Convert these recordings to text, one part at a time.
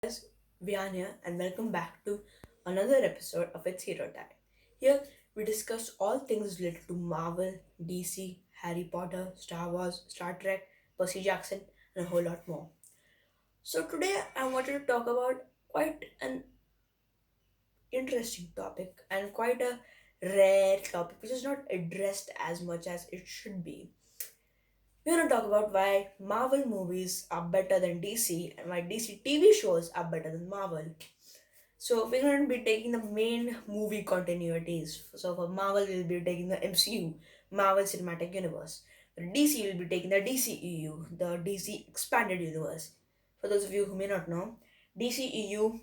Guys, Vianya, and welcome back to another episode of It's Hero Time. Here we discuss all things related to Marvel, DC, Harry Potter, Star Wars, Star Trek, Percy Jackson, and a whole lot more. So today I wanted to talk about quite an interesting topic and quite a rare topic which is not addressed as much as it should be. We're going to talk about why Marvel movies are better than DC and why DC TV shows are better than Marvel. So we're going to be taking the main movie continuities. So for Marvel, we'll be taking the MCU, Marvel Cinematic Universe. For DC, we'll be taking the DCEU, the DC Expanded Universe. For those of you who may not know, DCEU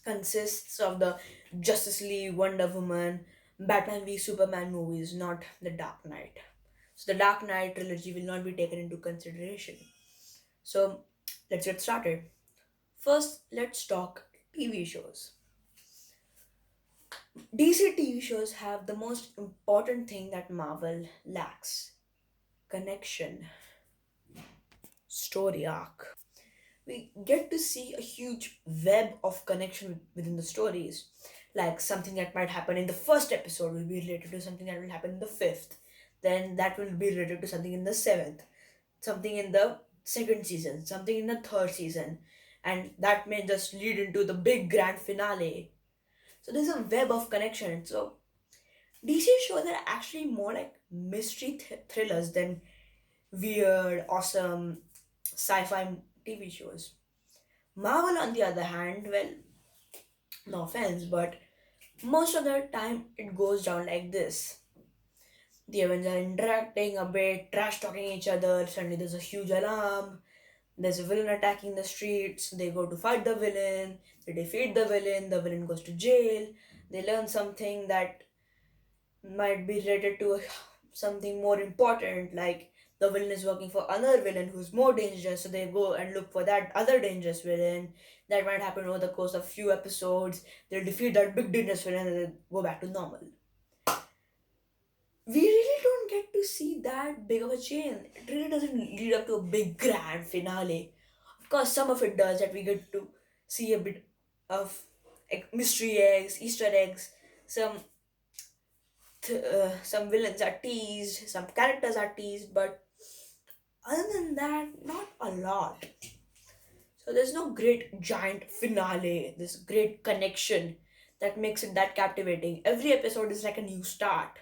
consists of the Justice League, Wonder Woman, Batman v Superman movies, not the Dark Knight. So the Dark Knight trilogy will not be taken into consideration. So let's get started. First, let's talk TV shows. DC TV shows have the most important thing that Marvel lacks: connection, story arc. We get to see a huge web of connection within the stories. Like something that might happen in the first episode will be related to something that will happen in the fifth. Then that will be related to something in the seventh, something in the second season, something in the third season. And that may just lead into the big grand finale. So there's a web of connection. So DC shows are actually more like mystery thrillers than weird, awesome sci-fi TV shows. Marvel, on the other hand, well, no offense, but most of the time it goes down like this. The Avengers are interacting a bit, trash talking each other, suddenly there's a huge alarm, there's a villain attacking the streets, they go to fight the villain, they defeat the villain goes to jail, they learn something that might be related to something more important, like the villain is working for another villain who's more dangerous, so they go and look for that other dangerous villain. That might happen over the course of few episodes. They'll defeat that big dangerous villain and then go back to normal. We really don't get to see that big of a chain. It really doesn't lead up to a big grand finale. Of course, some of it does, that we get to see a bit of mystery eggs, Easter eggs, some some villains are teased, some characters are teased, but other than that, not a lot. So there's no great giant finale, this great connection that makes it that captivating. Every episode is like a new start.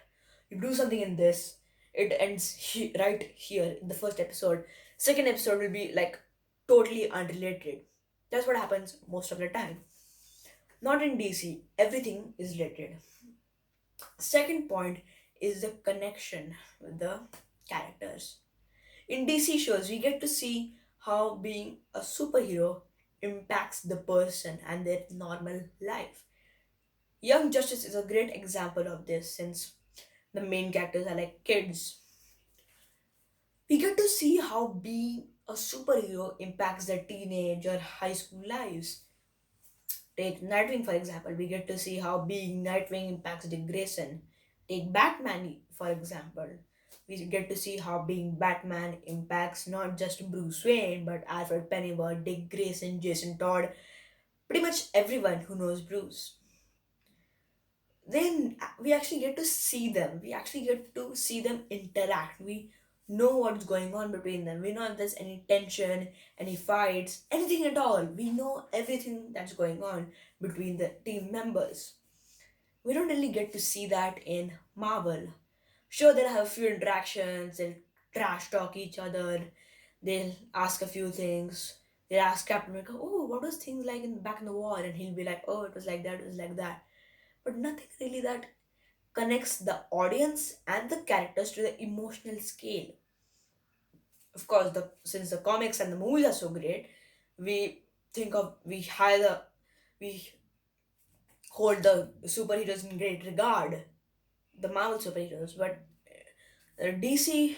You do something in this, it ends right here in the first episode. Second episode will be like totally unrelated. That's what happens most of the time. Not in DC, everything is related. Second point is the connection with the characters. In DC shows, we get to see how being a superhero impacts the person and their normal life. Young Justice is a great example of this since the main characters are like kids. We get to see how being a superhero impacts their teenage or high school lives. Take Nightwing, for example. We get to see how being Nightwing impacts Dick Grayson. Take Batman, for example. We get to see how being Batman impacts not just Bruce Wayne, but Alfred Pennyworth, Dick Grayson, Jason Todd, pretty much everyone who knows Bruce. Then we actually get to see them. We actually get to see them interact. We know what's going on between them. We know if there's any tension, any fights, anything at all. We know everything that's going on between the team members. We don't really get to see that in Marvel. Sure, they'll have a few interactions, they'll trash talk each other, they'll ask a few things. They'll ask Captain America, oh, what was things like in back in the war? And he'll be like, oh, it was like that, it was like that. But nothing really that connects the audience and the characters to the emotional scale. Of course, the since the comics and the movies are so great, we think of we hold the superheroes in great regard, the Marvel superheroes, but the DC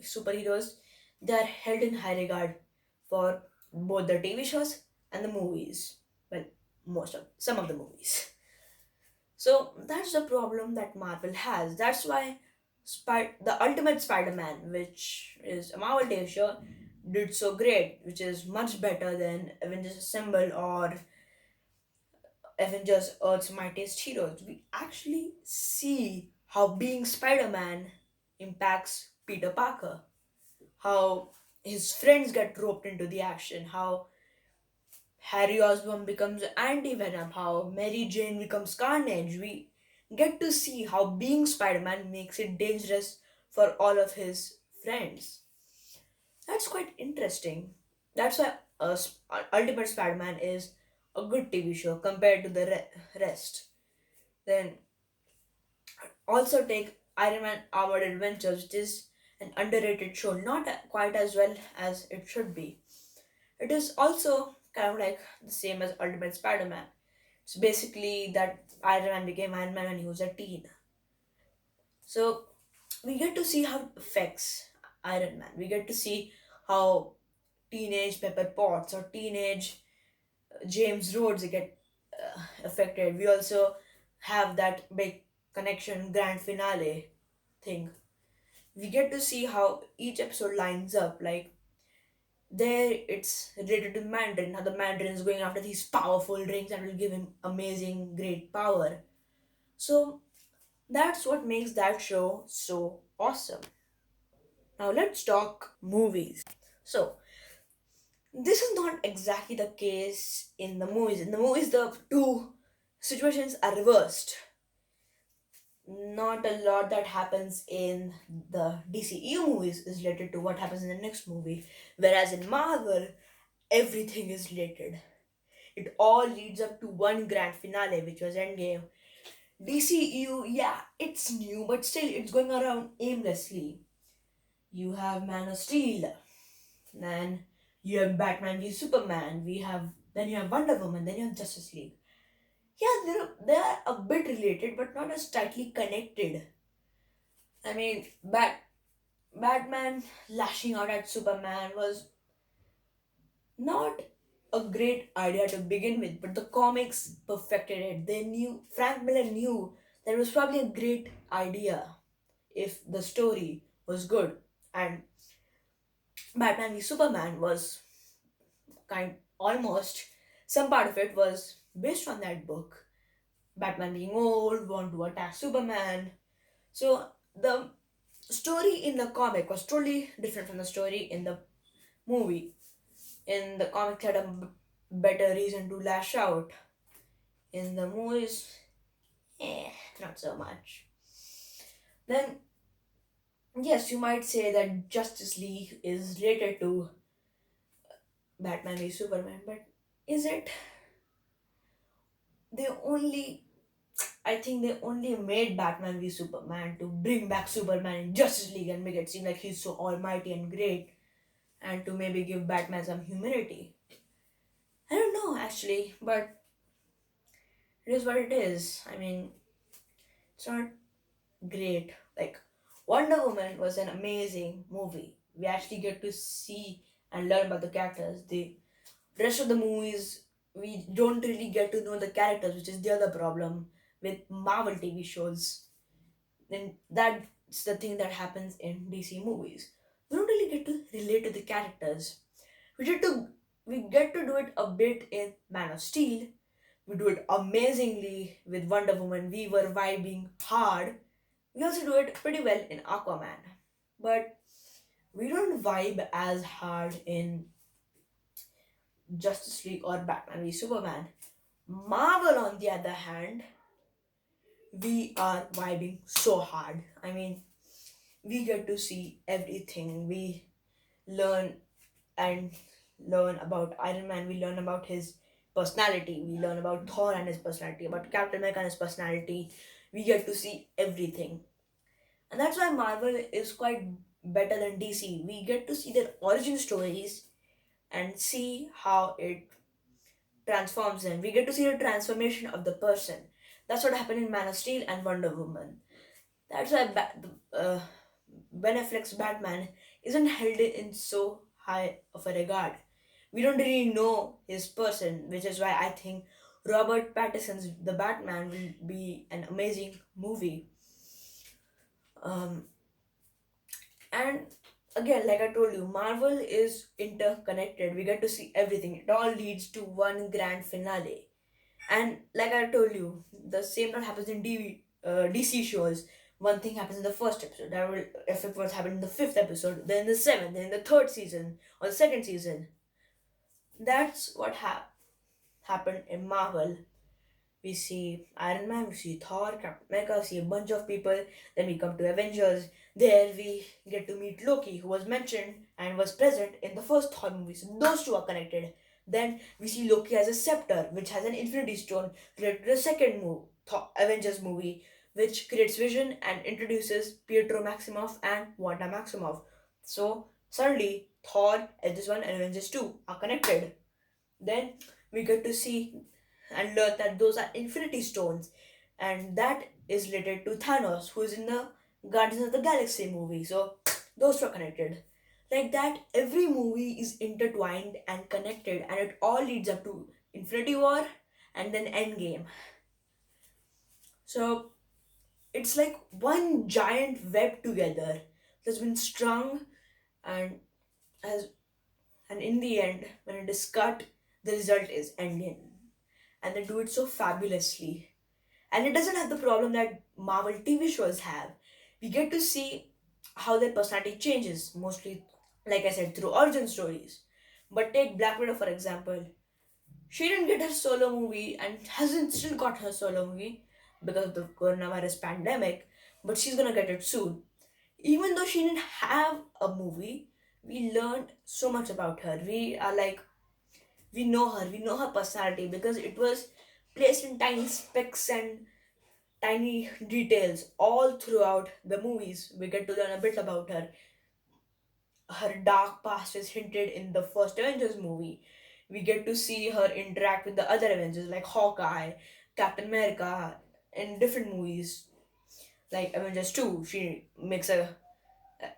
superheroes, they are held in high regard for both the TV shows and the movies. Well, most of some of the movies. So that's the problem that Marvel has. That's why the Ultimate Spider-Man, which is a Marvel TV show, did so great, which is much better than Avengers Assemble or Avengers Earth's Mightiest Heroes. We actually see how being Spider Man impacts Peter Parker, how his friends get roped into the action, how Harry Osborn becomes Anti Venom, how Mary Jane becomes Carnage. We get to see how being Spider Man makes it dangerous for all of his friends. That's quite interesting. That's why Ultimate Spider Man is a good TV show compared to the rest. Then also take Iron Man Armored Adventures, which is an underrated show, not quite as well as it should be. It is also kind of like the same as Ultimate Spider Man. It's basically that Iron Man became Iron Man when he was a teen. So we get to see how it affects Iron Man. We get to see how teenage Pepper Potts or teenage James Rhodes get affected. We also have that big connection grand finale thing. We get to see how each episode lines up. Like there, it's related to Mandarin. How the Mandarin is going after these powerful rings that will give him amazing, great power. So that's what makes that show so awesome. Now let's talk movies. So this is not exactly the case in the movies. In the movies, the two situations are reversed. Not a lot that happens in the DCEU movies is related to what happens in the next movie, whereas in Marvel, everything is related. It all leads up to one grand finale, which was Endgame. DCEU, yeah, it's new, but still, it's going around aimlessly. You have Man of Steel, then you have Batman v Superman. Then you have Wonder Woman. Then you have Justice League. Yeah, they're a bit related, but not as tightly connected. I mean, Batman lashing out at Superman was not a great idea to begin with, but the comics perfected it. They knew Frank Miller knew that it was probably a great idea if the story was good. And Batman v Superman was almost some part of it was based on that book. Batman being old, want to attack Superman. So the story in the comic was totally different from the story in the movie. In the comics, had a better reason to lash out. In the movies, not so much. Then, yes, you might say that Justice League is related to Batman v Superman, but is it? They only, I think they only made Batman v Superman to bring back Superman in Justice League and make it seem like he's so almighty and great, and to maybe give Batman some humanity. I don't know actually, but it is what it is. I mean, it's not great. Like, Wonder Woman was an amazing movie. We actually get to see and learn about the characters. The rest of the movies, we don't really get to know the characters, which is the other problem with Marvel TV shows. Then that's the thing that happens in DC movies. We don't really get to relate to the characters. We get to we get to do it a bit in Man of Steel. We do it amazingly with Wonder Woman. We were vibing hard. We also do it pretty well in Aquaman. But we don't vibe as hard in Justice League or Batman v Superman. Marvel, on the other hand, we are vibing so hard. I mean, we get to see everything. We learn and learn about Iron Man. We learn about his personality. We learn about Thor and his personality, about Captain America and his personality. We get to see everything. And that's why Marvel is quite better than DC. We get to see their origin stories and see how it transforms them. We get to see the transformation of the person. That's what happened in Man of Steel and Wonder Woman. That's why Ben Affleck's Batman isn't held in so high of a regard. We don't really know his person, which is why I think Robert Pattinson's The Batman will be an amazing movie. Um, and again, like I told you, Marvel is interconnected. We get to see everything. It all leads to one grand finale. And like I told you, the same that happens in DC shows. One thing happens in the first episode that will affect what's happened in the fifth episode, then in the seventh, then in the third season or the second season. That's what happened in Marvel. We see Iron Man, we see Thor, Captain America, we see a bunch of people. Then we come to Avengers. There we get to meet Loki, who was mentioned and was present in the first Thor movie. So those two are connected. Then we see Loki as a scepter, which has an Infinity Stone related to the second Avengers movie, which creates Vision and introduces Pietro Maximoff and Wanda Maximoff. So suddenly, Thor, Avengers 1 and Avengers 2 are connected. Then we get to see and learn that those are Infinity Stones, and that is related to Thanos, who is in the Guardians of the Galaxy movie. So those two are connected. Like that, every movie is intertwined and connected, and it all leads up to Infinity War and then Endgame. So it's like one giant web together that's been strung, and as and in the end, when it is cut, the result is Endgame, and they do it so fabulously. And it doesn't have the problem that Marvel TV shows have. We get to see how their personality changes, mostly, like I said, through origin stories. But take Black Widow for example. She didn't get her solo movie and hasn't still got her solo movie because of the coronavirus pandemic, but she's gonna get it soon. Even though she didn't have a movie, we learned so much about her. We know her personality because it was placed in tiny specks and tiny details all throughout the movies. We get to learn a bit about her. Her dark past is hinted in the first Avengers movie. We get to see her interact with the other Avengers like Hawkeye, Captain America in different movies. Like Avengers 2, she makes a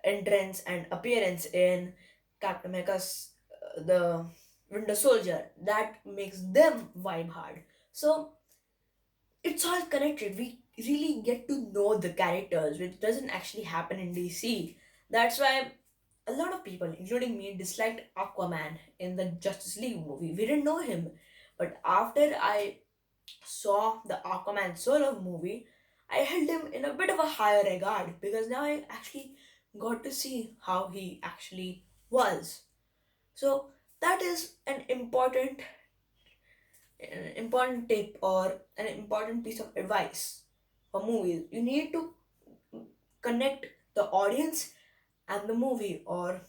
entrance and appearance in Captain America's the Winter Soldier. That makes them vibe hard. So it's all connected. We really get to know the characters, which doesn't actually happen in DC. That's why a lot of people, including me, disliked Aquaman in the Justice League movie. We didn't know him. But after I saw the Aquaman solo movie, I held him in a bit of a higher regard because now I actually got to see how he actually was. So that is an important tip or an important piece of advice for movies. You need to connect the audience and the movie or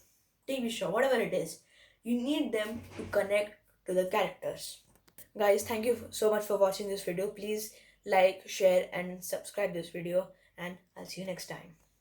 TV show, whatever it is. You need them to connect to the characters. Guys, thank you so much for watching this video. Please like, share, and subscribe this video, and I'll see you next time.